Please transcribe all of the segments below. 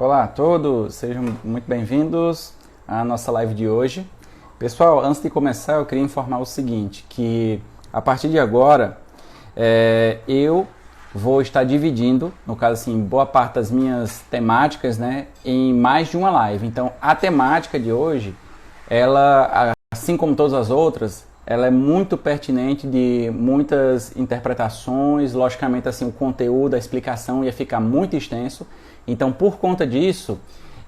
Olá a todos, sejam muito bem-vindos à nossa live de hoje. Pessoal, antes de começar eu queria informar o seguinte, que a partir de agora eu vou estar dividindo, no caso assim, boa parte das minhas temáticas, né, em mais de uma live. Então a temática de hoje, ela, assim como todas as outras, ela é muito pertinente de muitas interpretações, logicamente assim o conteúdo, a explicação ia ficar muito extenso. Então, por conta disso,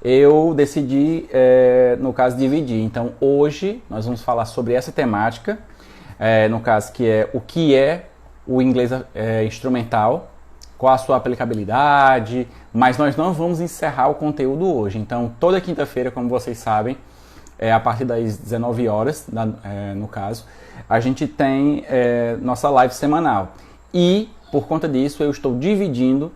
eu decidi, no caso, dividir. Então, hoje, nós vamos falar sobre essa temática, no caso, que é o que é o inglês instrumental, qual a sua aplicabilidade, mas nós não vamos encerrar o conteúdo hoje. Então, toda quinta-feira, como vocês sabem, a partir das 19 horas, no caso, a gente tem nossa live semanal. E, por conta disso, eu estou dividindo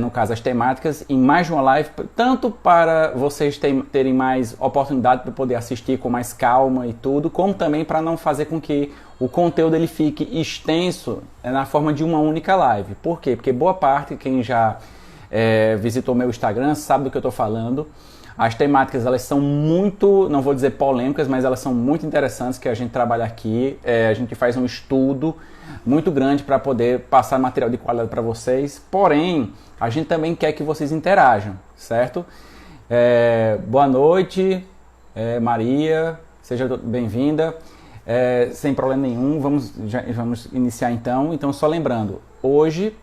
no caso, as temáticas em mais de uma live, tanto para vocês terem mais oportunidade para poder assistir com mais calma e tudo, como também para não fazer com que o conteúdo ele fique extenso na forma de uma única live. Por quê? Porque boa parte, quem já visitou meu Instagram, sabe do que eu estou falando. As temáticas, elas são muito, não vou dizer polêmicas, mas elas são muito interessantes que a gente trabalha aqui. A gente faz um estudo muito grande para poder passar material de qualidade para vocês. Porém, a gente também quer que vocês interajam, certo? Boa noite, Maria, seja bem-vinda. Sem problema nenhum, vamos iniciar então. Então, só lembrando, hoje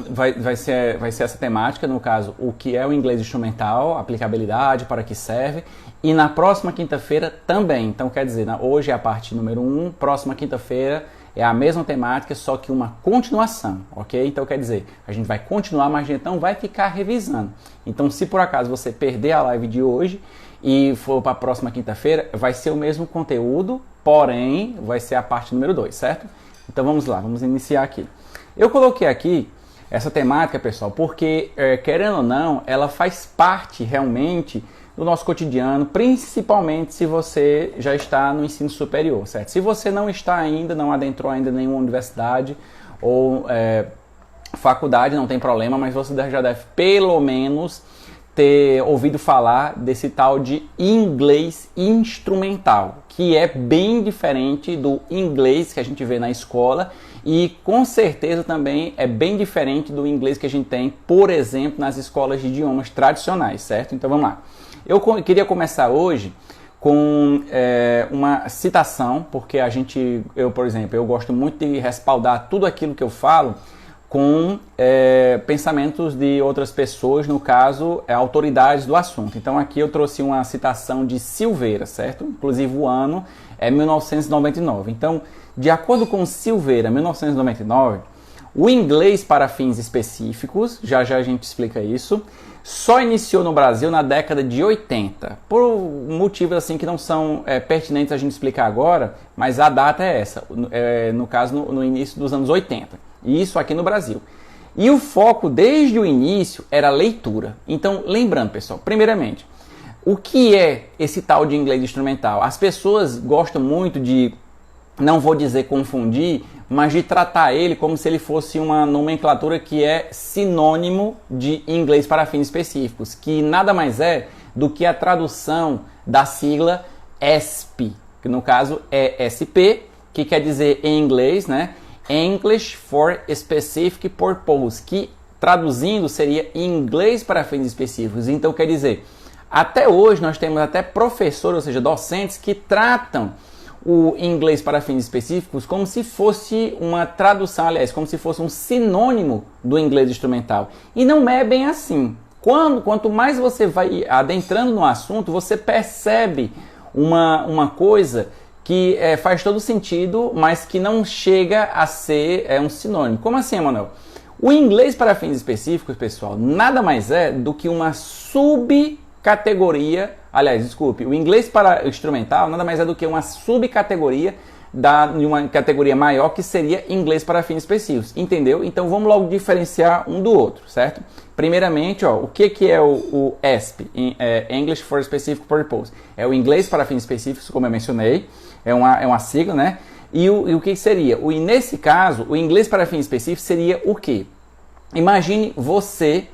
vai ser essa temática, no caso, o que é o inglês instrumental, aplicabilidade, para que serve, e na próxima quinta-feira também. Então, quer dizer, hoje é a parte número 1, próxima quinta-feira é a mesma temática, só que uma continuação, ok? Então, quer dizer, a gente vai continuar, mas a gente não vai ficar revisando. Então, se por acaso você perder a live de hoje e for para a próxima quinta-feira, vai ser o mesmo conteúdo, porém, vai ser a parte número 2, certo? Então, vamos lá, vamos iniciar aqui. Eu coloquei aqui essa temática, pessoal, porque, querendo ou não, ela faz parte realmente do nosso cotidiano, principalmente se você já está no ensino superior, certo? Se você não está ainda, não adentrou ainda nenhuma universidade ou faculdade, não tem problema, mas você já deve pelo menos ter ouvido falar desse tal de inglês instrumental, que é bem diferente do inglês que a gente vê na escola e com certeza também é bem diferente do inglês que a gente tem, por exemplo, nas escolas de idiomas tradicionais, certo? Então vamos lá. Eu queria começar hoje com uma citação, porque por exemplo, eu gosto muito de respaldar tudo aquilo que eu falo com pensamentos de outras pessoas, no caso, autoridades do assunto. Então aqui eu trouxe uma citação de Silveira, certo? Inclusive o ano é 1999. Então, de acordo com Silveira, 1999, o inglês para fins específicos, já a gente explica isso, só iniciou no Brasil na década de 80, por motivos assim que não são pertinentes a gente explicar agora, mas a data é essa, no caso no início dos anos 80, e isso aqui no Brasil. E o foco desde o início era a leitura. Então, lembrando, pessoal, primeiramente, o que é esse tal de inglês instrumental? As pessoas gostam muito de, não vou dizer confundir, mas de tratar ele como se ele fosse uma nomenclatura que é sinônimo de inglês para fins específicos, que nada mais é do que a tradução da sigla ESP, que no caso é SP, que quer dizer em inglês, né? English for Specific Purpose, que traduzindo seria inglês para fins específicos. Então quer dizer, até hoje nós temos até professores, ou seja, docentes que tratam o inglês para fins específicos como se fosse uma tradução, aliás, como se fosse um sinônimo do inglês instrumental. E não é bem assim. Quanto mais você vai adentrando no assunto, você percebe uma coisa que faz todo sentido, mas que não chega a ser um sinônimo. Como assim, Emanuel? O inglês para fins específicos, pessoal, nada mais é do que uma subcategoria. Aliás, desculpe, o inglês para instrumental nada mais é do que uma subcategoria de uma categoria maior que seria inglês para fins específicos, entendeu? Então vamos logo diferenciar um do outro, certo? Primeiramente, o que é o ESP, English for Specific Purpose? É o inglês para fins específicos, como eu mencionei, é uma sigla, né? E o que seria? Nesse caso, o inglês para fins específicos seria o quê? Imagine você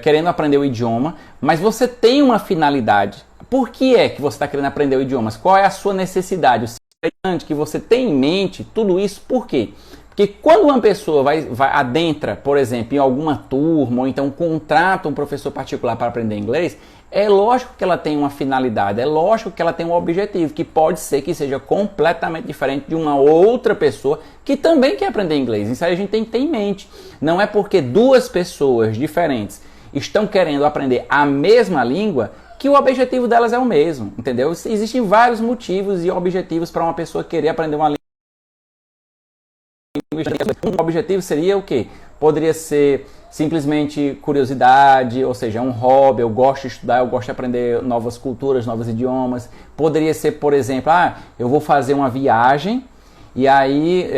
querendo aprender o idioma, mas você tem uma finalidade. Por que é que você está querendo aprender o idioma? Qual é a sua necessidade? O importante que você tem em mente tudo isso, por quê? Porque quando uma pessoa adentra, por exemplo, em alguma turma, ou então contrata um professor particular para aprender inglês, é lógico que ela tem uma finalidade, é lógico que ela tem um objetivo, que pode ser que seja completamente diferente de uma outra pessoa que também quer aprender inglês. Isso aí a gente tem que ter em mente. Não é porque duas pessoas diferentes estão querendo aprender a mesma língua que o objetivo delas é o mesmo, entendeu? Existem vários motivos e objetivos para uma pessoa querer aprender uma língua. Um objetivo seria o quê? Poderia ser simplesmente curiosidade, ou seja, um hobby, eu gosto de estudar, eu gosto de aprender novas culturas, novos idiomas. Poderia ser, por exemplo, eu vou fazer uma viagem e aí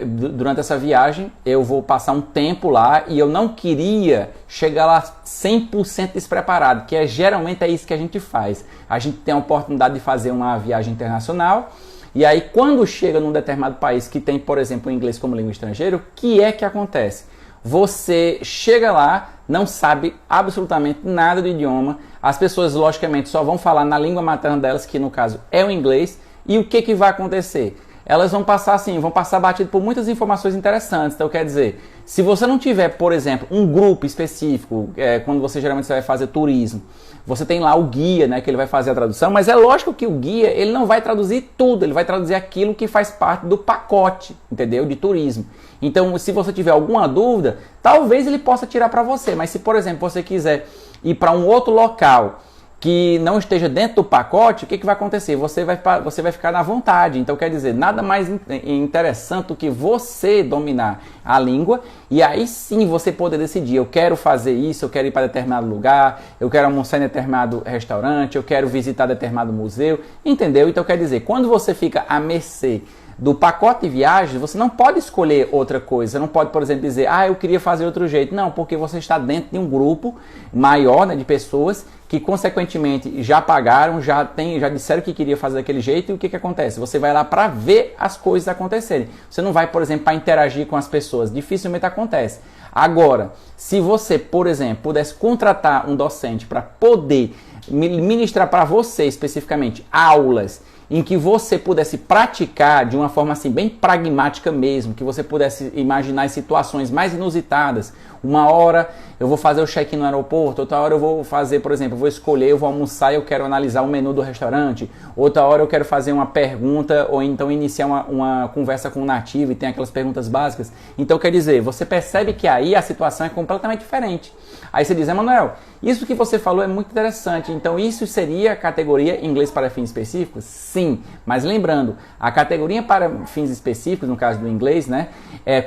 durante essa viagem eu vou passar um tempo lá e eu não queria chegar lá 100% despreparado, que geralmente é isso que a gente faz. A gente tem a oportunidade de fazer uma viagem internacional. E aí, quando chega num determinado país que tem, por exemplo, o inglês como língua estrangeira, o que é que acontece? Você chega lá, não sabe absolutamente nada do idioma, as pessoas, logicamente, só vão falar na língua materna delas, que no caso é o inglês, e o que vai acontecer? Elas vão passar batido por muitas informações interessantes. Então, quer dizer, se você não tiver, por exemplo, um grupo específico, quando você geralmente vai fazer turismo, você tem lá o guia, né, que ele vai fazer a tradução, mas é lógico que o guia ele não vai traduzir tudo, ele vai traduzir aquilo que faz parte do pacote, entendeu? De turismo. Então, se você tiver alguma dúvida, talvez ele possa tirar para você, mas se, por exemplo, você quiser ir para um outro local que não esteja dentro do pacote, o que vai acontecer? Você vai ficar na vontade. Então, quer dizer, nada mais interessante do que você dominar a língua e aí sim você poder decidir, eu quero fazer isso, eu quero ir para determinado lugar, eu quero almoçar em determinado restaurante, eu quero visitar determinado museu, entendeu? Então, quer dizer, quando você fica à mercê do pacote de viagens, você não pode escolher outra coisa. Você não pode, por exemplo, dizer, eu queria fazer outro jeito. Não, porque você está dentro de um grupo maior, né, de pessoas que, consequentemente, já pagaram, já disseram que queria fazer daquele jeito. E o que acontece? Você vai lá para ver as coisas acontecerem. Você não vai, por exemplo, para interagir com as pessoas. Dificilmente acontece. Agora, se você, por exemplo, pudesse contratar um docente para poder ministrar para você, especificamente, aulas em que você pudesse praticar de uma forma assim bem pragmática mesmo, que você pudesse imaginar as situações mais inusitadas. Uma hora eu vou fazer o check-in no aeroporto, outra hora eu vou fazer, por exemplo, eu vou almoçar e eu quero analisar o menu do restaurante, outra hora eu quero fazer uma pergunta ou então iniciar uma conversa com um nativo e tem aquelas perguntas básicas. Então, quer dizer, você percebe que aí a situação é completamente diferente. Aí você diz, Emanuel, isso que você falou é muito interessante, então isso seria a categoria inglês para fins específicos? Sim, mas lembrando, a categoria para fins específicos, no caso do inglês, né,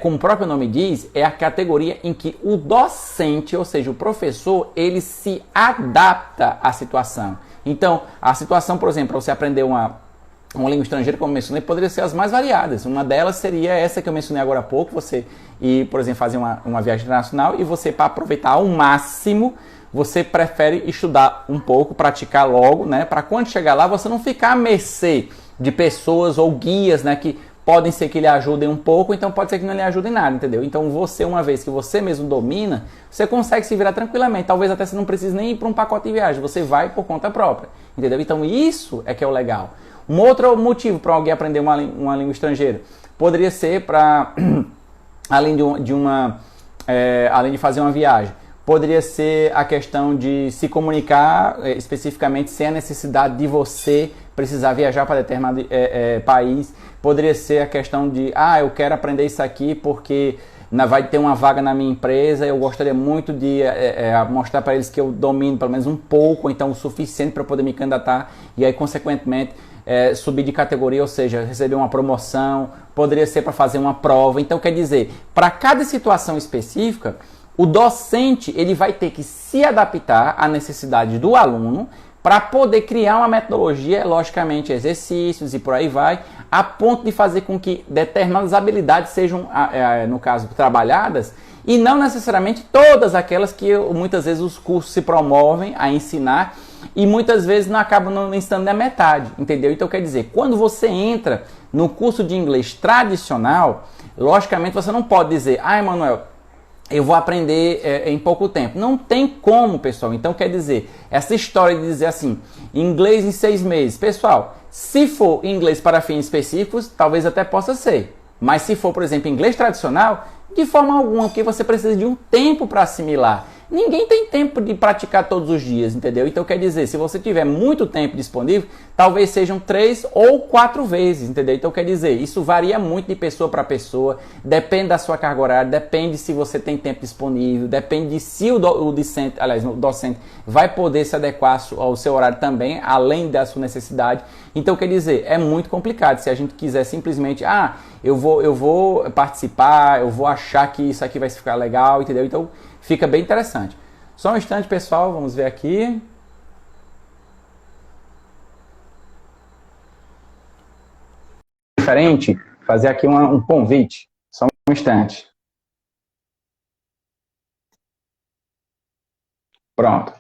como o próprio nome diz, é a categoria em que o docente, ou seja, o professor, ele se adapta à situação. Então, a situação, por exemplo, para você aprender uma língua estrangeira, como eu mencionei, poderia ser as mais variadas. Uma delas seria essa que eu mencionei agora há pouco, você ir, por exemplo, fazer uma viagem internacional e você, para aproveitar ao máximo, você prefere estudar um pouco, praticar logo, né? Para quando chegar lá, você não ficar à mercê de pessoas ou guias, né? Que podem ser que lhe ajudem um pouco, então pode ser que não lhe ajudem nada, entendeu? Então você, uma vez que você mesmo domina, você consegue se virar tranquilamente. Talvez até você não precise nem ir para um pacote de viagem, você vai por conta própria, entendeu? Então isso é que é o legal. Um outro motivo para alguém aprender uma língua estrangeira poderia ser para, além de fazer uma viagem, poderia ser a questão de se comunicar especificamente sem a necessidade de você precisar viajar para determinado país. Poderia ser a questão de, eu quero aprender isso aqui porque vai ter uma vaga na minha empresa, eu gostaria muito de mostrar para eles que eu domino pelo menos um pouco, então o suficiente para poder me candidatar e aí, consequentemente, subir de categoria, ou seja, receber uma promoção. Poderia ser para fazer uma prova. Então, quer dizer, para cada situação específica, o docente ele vai ter que se adaptar à necessidade do aluno para poder criar uma metodologia, logicamente exercícios e por aí vai, a ponto de fazer com que determinadas habilidades sejam, no caso, trabalhadas e não necessariamente todas aquelas que muitas vezes os cursos se promovem a ensinar e muitas vezes não acabam não ensinando na metade, entendeu? Então, quer dizer, quando você entra no curso de inglês tradicional, logicamente você não pode dizer, Emanuel, eu vou aprender em pouco tempo. Não tem como, pessoal. Então, quer dizer, essa história de dizer assim, inglês em 6 meses. Pessoal, se for inglês para fins específicos, talvez até possa ser. Mas se for, por exemplo, inglês tradicional, de forma alguma, porque você precisa de um tempo para assimilar. Ninguém tem tempo de praticar todos os dias, entendeu? Então, quer dizer, se você tiver muito tempo disponível, talvez sejam 3 ou 4 vezes, entendeu? Então, quer dizer, isso varia muito de pessoa para pessoa, depende da sua carga horária, depende se você tem tempo disponível, depende de se o docente vai poder se adequar ao seu horário também, além da sua necessidade. Então, quer dizer, é muito complicado. Se a gente quiser simplesmente, eu vou participar, eu vou achar que isso aqui vai ficar legal, entendeu? Então, fica bem interessante. Só um instante, pessoal, vamos ver aqui. Diferente, fazer aqui um convite. Só um instante. Pronto.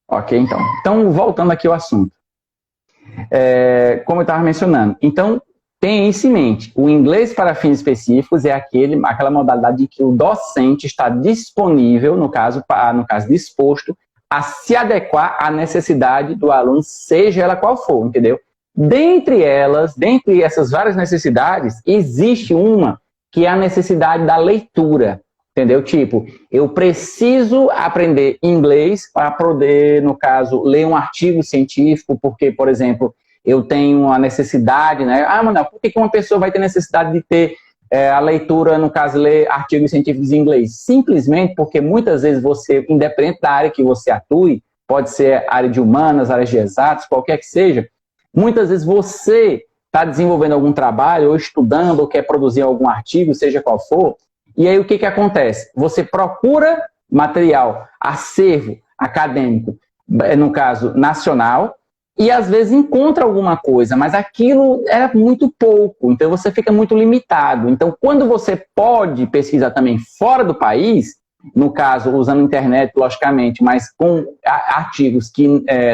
Ok, então. Então, voltando aqui ao assunto. Como eu estava mencionando, então, tenha isso em mente. O inglês para fins específicos é aquela modalidade em que o docente está disponível, no caso disposto, a se adequar à necessidade do aluno, seja ela qual for, entendeu? Dentre essas várias necessidades, existe uma que é a necessidade da leitura, entendeu? Tipo, eu preciso aprender inglês para poder, no caso, ler um artigo científico, porque, por exemplo, eu tenho a necessidade, né? Manuel, por que uma pessoa vai ter necessidade de ter a leitura, no caso, ler artigos científicos em inglês? Simplesmente porque muitas vezes você, independente da área que você atue, pode ser área de humanas, área de exatos, qualquer que seja, muitas vezes você está desenvolvendo algum trabalho, ou estudando, ou quer produzir algum artigo, seja qual for, e aí o que acontece? Você procura material, acervo acadêmico, no caso, nacional, e às vezes encontra alguma coisa, mas aquilo é muito pouco, então você fica muito limitado. Então, quando você pode pesquisar também fora do país, no caso, usando a internet, logicamente, mas com artigos que,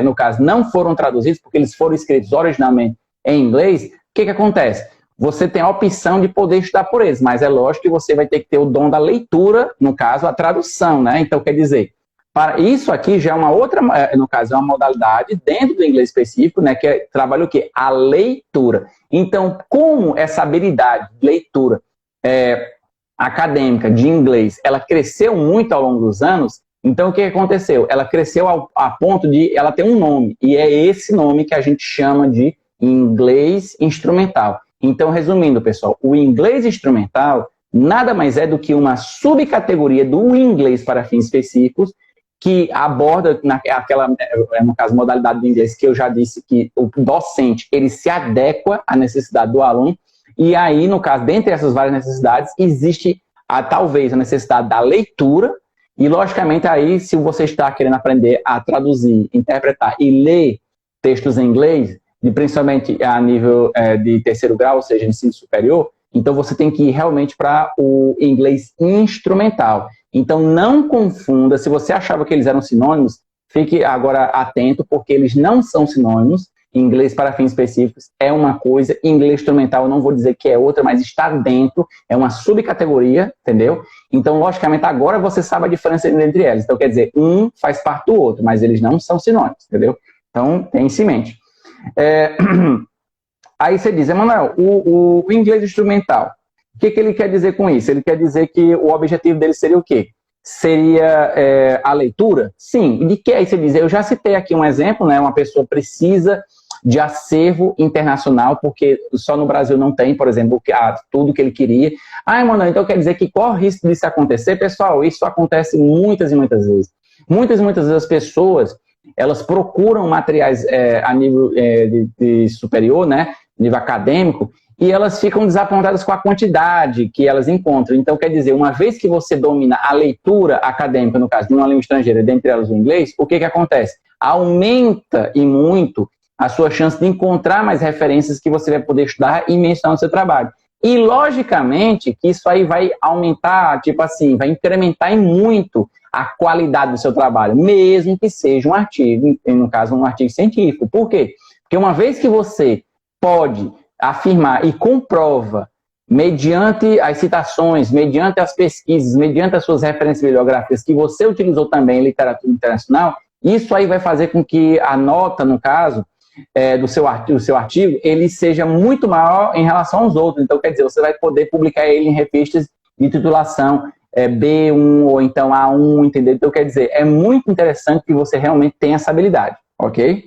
no caso, não foram traduzidos, porque eles foram escritos originalmente em inglês, o que acontece? Você tem a opção de poder estudar por eles, mas é lógico que você vai ter que ter o dom da leitura, no caso, a tradução, né? Então, quer dizer, para isso aqui já é uma outra, no caso, é uma modalidade dentro do inglês específico, né, que trabalha o quê? A leitura. Então, como essa habilidade de leitura acadêmica de inglês, ela cresceu muito ao longo dos anos, então o que aconteceu? Ela cresceu a ponto de ela ter um nome, e é esse nome que a gente chama de inglês instrumental. Então, resumindo, pessoal, o inglês instrumental nada mais é do que uma subcategoria do inglês para fins específicos, que aborda no caso, modalidade de inglês, que eu já disse que o docente, ele se adequa à necessidade do aluno, e aí, no caso, dentre essas várias necessidades, existe talvez a necessidade da leitura, e logicamente aí, se você está querendo aprender a traduzir, interpretar e ler textos em inglês, principalmente a nível de terceiro grau, ou seja, ensino superior, então você tem que ir realmente para o inglês instrumental. Então, não confunda, se você achava que eles eram sinônimos, fique agora atento, porque eles não são sinônimos. Inglês para fins específicos é uma coisa, inglês instrumental eu não vou dizer que é outra, mas está dentro, é uma subcategoria, entendeu? Então, logicamente, agora você sabe a diferença entre elas. Então, quer dizer, um faz parte do outro, mas eles não são sinônimos, entendeu? Então, tem isso em mente. Aí você diz, Emanuel, o inglês instrumental, o que ele quer dizer com isso? Ele quer dizer que o objetivo dele seria o quê? Seria a leitura? Sim. De que aí você diz? Eu já citei aqui um exemplo, né? Uma pessoa precisa de acervo internacional, porque só no Brasil não tem, por exemplo, tudo que ele queria. Emanuel, então quer dizer que qual o risco disso acontecer? Pessoal, isso acontece muitas e muitas vezes. Muitas e muitas vezes as pessoas, elas procuram materiais a nível de superior, né? Nível acadêmico, e elas ficam desapontadas com a quantidade que elas encontram. Então, quer dizer, uma vez que você domina a leitura acadêmica, no caso de uma língua estrangeira, dentre elas o inglês, o que acontece? Aumenta e muito a sua chance de encontrar mais referências que você vai poder estudar e mencionar no seu trabalho. E, logicamente, que isso aí vai aumentar, tipo assim, vai incrementar em muito a qualidade do seu trabalho, mesmo que seja um artigo, no caso, um artigo científico. Por quê? Porque uma vez que você pode afirmar e comprova mediante as citações, mediante as pesquisas, mediante as suas referências bibliográficas que você utilizou também em literatura internacional, isso aí vai fazer com que a nota, no caso, do seu artigo, ele seja muito maior em relação aos outros. Então, quer dizer, você vai poder publicar ele em revistas de titulação B1 ou então A1, entendeu? Então, quer dizer, é muito interessante que você realmente tenha essa habilidade, ok?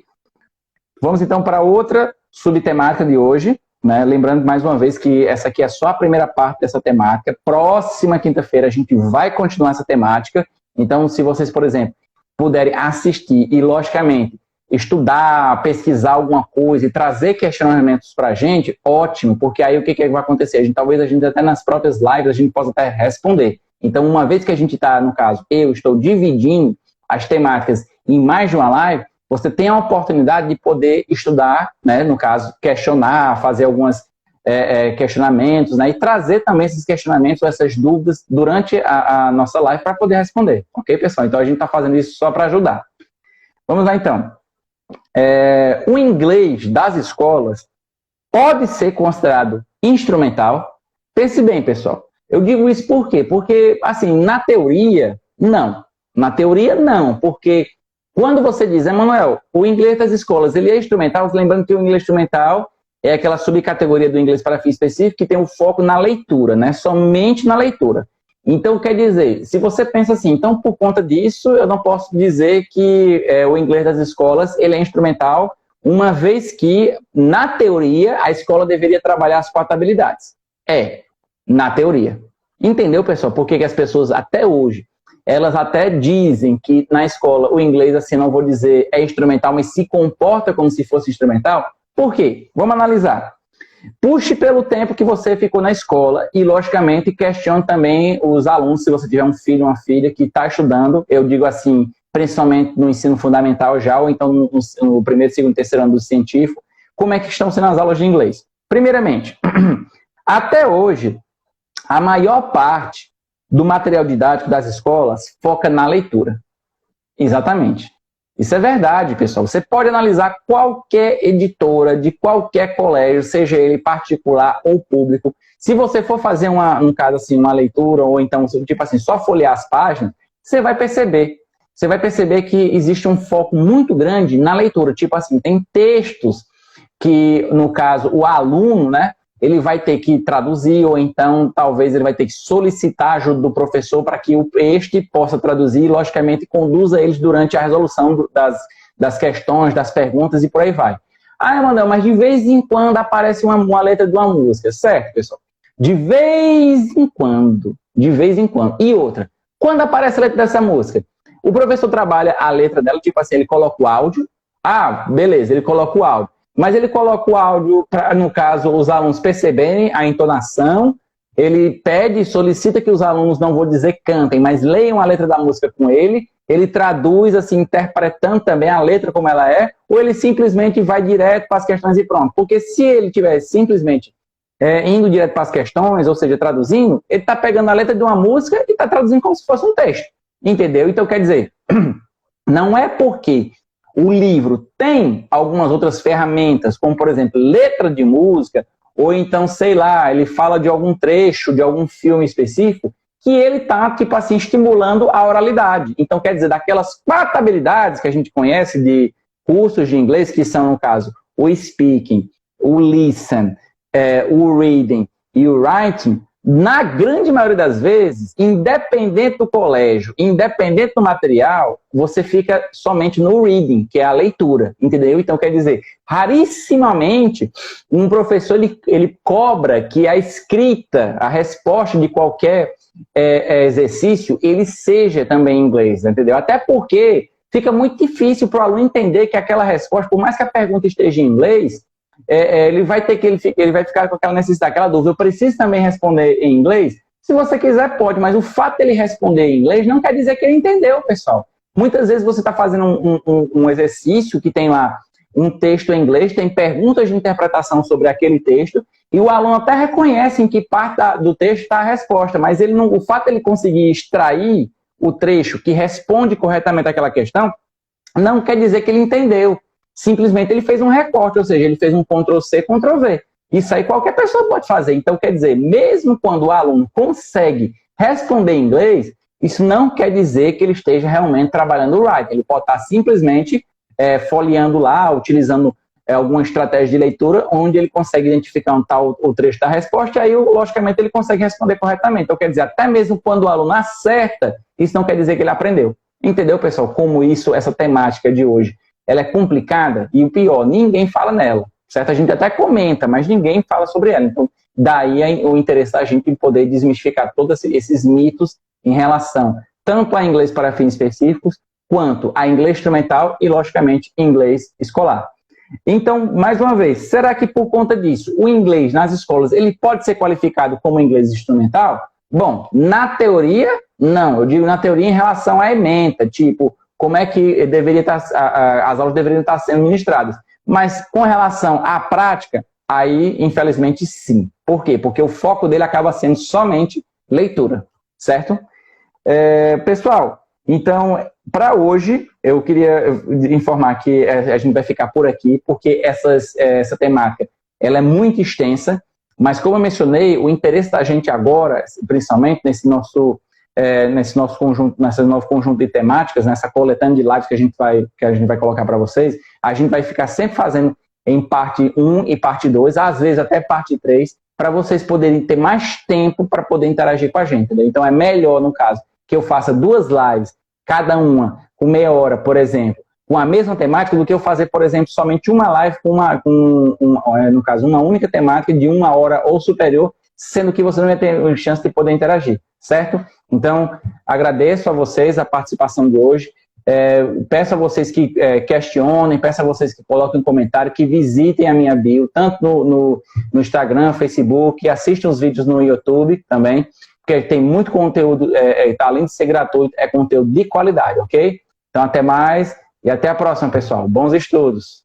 Vamos então para outra subtemática de hoje, né? Lembrando mais uma vez que essa aqui é só a primeira parte dessa temática. Próxima quinta-feira a gente vai continuar essa temática. Então, se vocês, por exemplo, puderem assistir e, logicamente, estudar, pesquisar alguma coisa e trazer questionamentos para a gente, ótimo, porque aí o que vai acontecer? Talvez a gente até nas próprias lives a gente possa até responder. Então, uma vez que a gente está, no caso, eu estou dividindo as temáticas em mais de uma live, você tem a oportunidade de poder estudar, né, no caso, questionar, fazer alguns questionamentos, né, e trazer também esses questionamentos, essas dúvidas durante a nossa live para poder responder. Ok, pessoal? Então, a gente está fazendo isso só para ajudar. Vamos lá, então. O inglês das escolas pode ser considerado instrumental? Pense bem, pessoal. Eu digo isso por quê? Porque, assim, na teoria, não. Na teoria, não. Porque quando você diz, Emanuel, o inglês das escolas, ele é instrumental, lembrando que o inglês instrumental é aquela subcategoria do inglês para fim específico que tem o foco na leitura, né? Somente na leitura. Então, quer dizer, se você pensa assim, então, por conta disso, eu não posso dizer que o inglês das escolas, ele é instrumental, uma vez que, na teoria, a escola deveria trabalhar as 4 habilidades. Na teoria. Entendeu, pessoal? Por que as pessoas, até hoje, elas até dizem que na escola o inglês, assim, não vou dizer é instrumental, mas se comporta como se fosse instrumental? Por quê? Vamos analisar. Puxe pelo tempo que você ficou na escola e, logicamente, questione também os alunos, se você tiver um filho ou uma filha que está estudando, eu digo assim, principalmente no ensino fundamental já, ou então no primeiro, segundo, terceiro ano do científico, como é que estão sendo as aulas de inglês? Primeiramente, até hoje, a maior parte do material didático das escolas foca na leitura. Exatamente. Isso é verdade, pessoal. Você pode analisar qualquer editora de qualquer colégio, seja ele particular ou público. Se você for fazer, no caso assim, uma leitura, ou então, tipo assim, só folhear as páginas, você vai perceber. Você vai perceber que existe um foco muito grande na leitura. Tipo assim, tem textos que, no caso, o aluno, né, ele vai ter que traduzir, ou então, talvez, ele vai ter que solicitar a ajuda do professor para que este possa traduzir e, logicamente, conduza eles durante a resolução das questões, das perguntas e por aí vai. Emanuel, mas de vez em quando aparece uma letra de uma música, certo, pessoal? De vez em quando. De vez em quando. E outra, quando aparece a letra dessa música, o professor trabalha a letra dela, tipo assim, ele coloca o áudio. Beleza, ele coloca o áudio. Mas ele coloca o áudio para, no caso, os alunos perceberem a entonação. Ele pede e solicita que os alunos, não vou dizer cantem, mas leiam a letra da música com ele. Ele traduz, assim, interpretando também a letra como ela é. Ou ele simplesmente vai direto para as questões e pronto. Porque se ele estiver simplesmente indo direto para as questões, ou seja, traduzindo, ele está pegando a letra de uma música e está traduzindo como se fosse um texto. Entendeu? Então, quer dizer, não é porque o livro tem algumas outras ferramentas, como, por exemplo, letra de música, ou então, sei lá, ele fala de algum trecho, de algum filme específico, que ele está, tipo assim, estimulando a oralidade. Então, quer dizer, daquelas 4 habilidades que a gente conhece de cursos de inglês, que são, no caso, o speaking, o listen, o reading e o writing, na grande maioria das vezes, independente do colégio, independente do material, você fica somente no reading, que é a leitura, entendeu? Então, quer dizer, rarissimamente, um professor ele cobra que a escrita, a resposta de qualquer exercício, ele seja também em inglês, entendeu? Até porque fica muito difícil para o aluno entender que aquela resposta, por mais que a pergunta esteja em inglês, ele vai ficar com aquela necessidade, aquela dúvida. Eu preciso também responder em inglês? Se você quiser, pode, mas o fato dele responder em inglês não quer dizer que ele entendeu, pessoal. Muitas vezes você está fazendo um exercício que tem lá um texto em inglês, tem perguntas de interpretação sobre aquele texto, e o aluno até reconhece em que parte do texto está a resposta, mas o fato de ele conseguir extrair o trecho que responde corretamente àquela questão, não quer dizer que ele entendeu. Simplesmente ele fez um recorte, ou seja, ele fez um Ctrl-C, Ctrl-V. Isso aí qualquer pessoa pode fazer. Então, quer dizer, mesmo quando o aluno consegue responder em inglês, isso não quer dizer que ele esteja realmente trabalhando o writing. Ele pode estar simplesmente folheando lá, utilizando alguma estratégia de leitura, onde ele consegue identificar um tal o trecho da resposta, e aí, logicamente, ele consegue responder corretamente. Então, quer dizer, até mesmo quando o aluno acerta, isso não quer dizer que ele aprendeu. Entendeu, pessoal? Como essa temática de hoje, ela é complicada, e o pior, ninguém fala nela. Certo? A gente até comenta, mas ninguém fala sobre ela. Então, daí o interesse da gente em poder desmistificar todos esses mitos em relação tanto a inglês para fins específicos, quanto a inglês instrumental e, logicamente, inglês escolar. Então, mais uma vez, será que por conta disso, o inglês nas escolas, ele pode ser qualificado como inglês instrumental? Bom, na teoria, não. Eu digo na teoria em relação à ementa, tipo, como é que deveria estar, as aulas deveriam estar sendo ministradas. Mas com relação à prática, aí, infelizmente, sim. Por quê? Porque o foco dele acaba sendo somente leitura, certo? Pessoal, então, para hoje, eu queria informar que a gente vai ficar por aqui, porque essa temática ela é muito extensa, mas como eu mencionei, o interesse da gente agora, principalmente nesse novo conjunto de temáticas, nessa coletânea de lives que a gente vai colocar para vocês, a gente vai ficar sempre fazendo em parte 1 e parte 2, às vezes até parte 3, para vocês poderem ter mais tempo para poder interagir com a gente. Entendeu? Então é melhor, no caso, que eu faça 2 lives, cada uma com meia hora, por exemplo, com a mesma temática, do que eu fazer, por exemplo, somente uma live no caso, uma única temática de 1 hora ou superior, sendo que você não vai ter chance de poder interagir, certo? Então, agradeço a vocês a participação de hoje. Peço a vocês que questionem, peço a vocês que coloquem um comentário, que visitem a minha bio, tanto no Instagram, Facebook, assistam os vídeos no YouTube também, porque tem muito conteúdo, além de ser gratuito, é conteúdo de qualidade, ok? Então, até mais e até a próxima, pessoal. Bons estudos!